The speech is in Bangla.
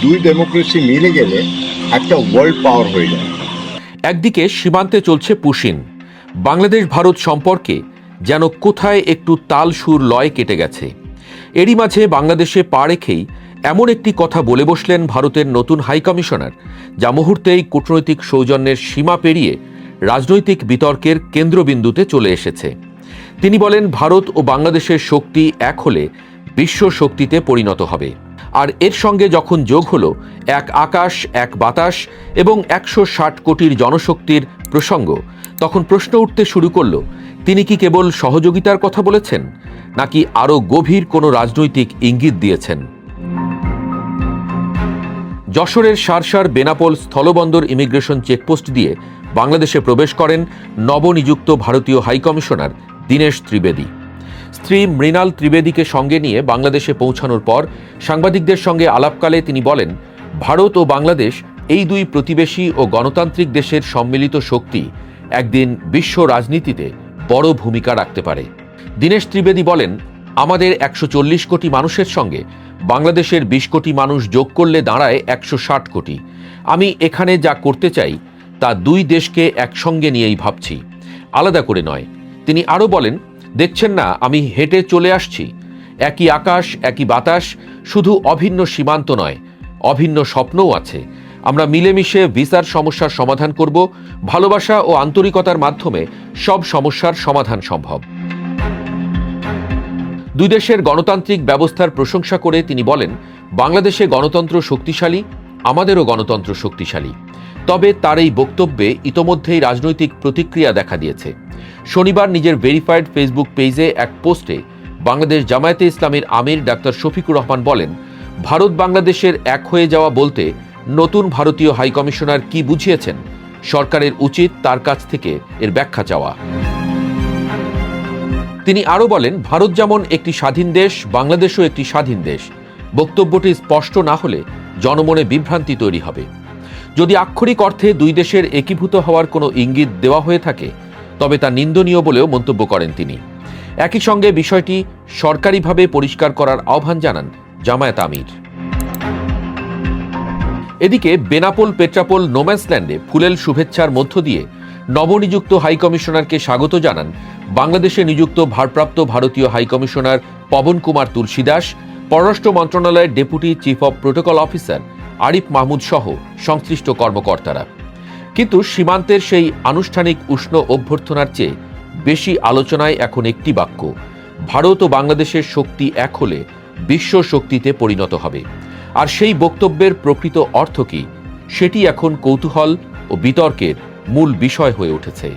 দুই ডেমোক্রেসি মিলে গেলে একটা ওয়ার্ল্ড পাওয়ার হয়ে যায়। একদিকে সীমান্তে চলছে পুশিন, বাংলাদেশ ভারত সম্পর্কে যেন কোথায় একটু তাল সুর লয় কেটে গেছে। এরই মাঝে বাংলাদেশে পা রেখেই এমন একটি কথা বলে বসলেন ভারতের নতুন হাইকমিশনার, যা মুহূর্তেই কূটনৈতিক সৌজন্যের সীমা পেরিয়ে রাজনৈতিক বিতর্কের কেন্দ্রবিন্দুতে চলে এসেছে। তিনি বলেন, ভারত ও বাংলাদেশের শক্তি এক হলে বিশ্ব শক্তিতে পরিণত হবে। আর এর সঙ্গে যখন যোগ হলো এক আকাশ, এক বাতাস এবং 160 কোটির জনশক্তির প্রসঙ্গ, তখন প্রশ্ন উঠতে শুরু করল, তিনি কি কেবল সহযোগিতার কথা বলেছেন, নাকি আরও গভীর কোনো রাজনৈতিক ইঙ্গিত দিয়েছেন? যশোরের সারসার বেনাপোল স্থলবন্দর ইমিগ্রেশন চেকপোস্ট দিয়ে বাংলাদেশে প্রবেশ করেন নবনিযুক্ত ভারতীয় হাইকমিশনার দীনেশ ত্রিবেদী। স্ত্রী মৃণাল ত্রিবেদীকে সঙ্গে নিয়ে বাংলাদেশে পৌঁছানোর পর সাংবাদিকদের সঙ্গে আলাপকালে তিনি বলেন, ভারত ও বাংলাদেশ এই দুই প্রতিবেশী ও গণতান্ত্রিক দেশের সম্মিলিত শক্তি একদিন বিশ্ব রাজনীতিতে বড় ভূমিকা রাখতে পারে। দীনেশ ত্রিবেদী বলেন, আমাদের 140 কোটি মানুষের সঙ্গে বাংলাদেশের 20 কোটি মানুষ যোগ করলে দাঁড়ায় 160 কোটি। আমি এখানে যা করতে চাই তা দুই দেশকে একসঙ্গে নিয়েই ভাবছি, আলাদা করে নয়। তিনি আরও বলেন, দেখছেন না আমি হেঁটে চলে আসছি, একই আকাশ, একই বাতাস, শুধু অভিন্ন সীমান্ত নয়, অভিন্ন স্বপ্নও আছে। আমরা মিলেমিশে ভিসার সমস্যার সমাধান করব, ভালোবাসা ও আন্তরিকতার মাধ্যমে সব সমস্যার সমাধান সম্ভব। দুই দেশের গণতান্ত্রিক ব্যবস্থার প্রশংসা করে তিনি বলেন, বাংলাদেশে গণতন্ত্র শক্তিশালী, আমাদেরও গণতন্ত্র শক্তিশালী। তবে তার এই বক্তব্যে ইতোমধ্যেই রাজনৈতিক প্রতিক্রিয়া দেখা দিয়েছে। শনিবার নিজের ভেরিফাইড ফেসবুক পেজে এক পোস্টে বাংলাদেশ জামায়াতে ইসলামীর আমির ডাক্তার শফিকুর রহমান বলেন, ভারত বাংলাদেশের এক হয়ে যাওয়া বলতে নতুন ভারতীয় হাইকমিশনার কি বুঝিয়েছেন, সরকারের উচিত তার কাছ থেকে এর ব্যাখ্যা চাওয়া। তিনি আরও বলেন, ভারত যেমন একটি স্বাধীন দেশ, বাংলাদেশও একটি স্বাধীন দেশ। বক্তব্যটি স্পষ্ট না হলে জনমনে বিভ্রান্তি তৈরি হবে। যদি আক্ষরিক অর্থে দুই দেশের একীভূত হওয়ার কোনো ইঙ্গিত দেওয়া হয়ে থাকে, তবে তা নিন্দনীয় বলেও মন্তব্য করেন তিনি। একই সঙ্গে বিষয়টি সরকারিভাবে পরিষ্কার করার আহ্বান জানান জামায়াত আমির। এদিকে বেনাপোল পেট্রাপোল নোম্যান্সল্যান্ডে ফুলেল শুভেচ্ছার মধ্য দিয়ে নবনিযুক্ত হাইকমিশনারকে স্বাগত জানান বাংলাদেশে নিযুক্ত ভারপ্রাপ্ত ভারতীয় হাইকমিশনার পবন কুমার তুলসী দাস, পররাষ্ট্র মন্ত্রণালয়ের deputy chief of protocol officer Arif Mahmud সহ সংশ্লিষ্ট কর্মকর্তারা। কিন্তু সীমান্তের সেই আনুষ্ঠানিক উষ্ণ অভ্যর্থনার চেয়ে বেশি আলোচনায় এখন একটি বাক্য, ভারত ও বাংলাদেশের শক্তি এক হলে বিশ্ব শক্তিতে পরিণত হবে। আর সেই বক্তব্যের প্রকৃত অর্থ কী, সেটি এখন কৌতূহল ও বিতর্কের মূল বিষয় হয়ে উঠেছে।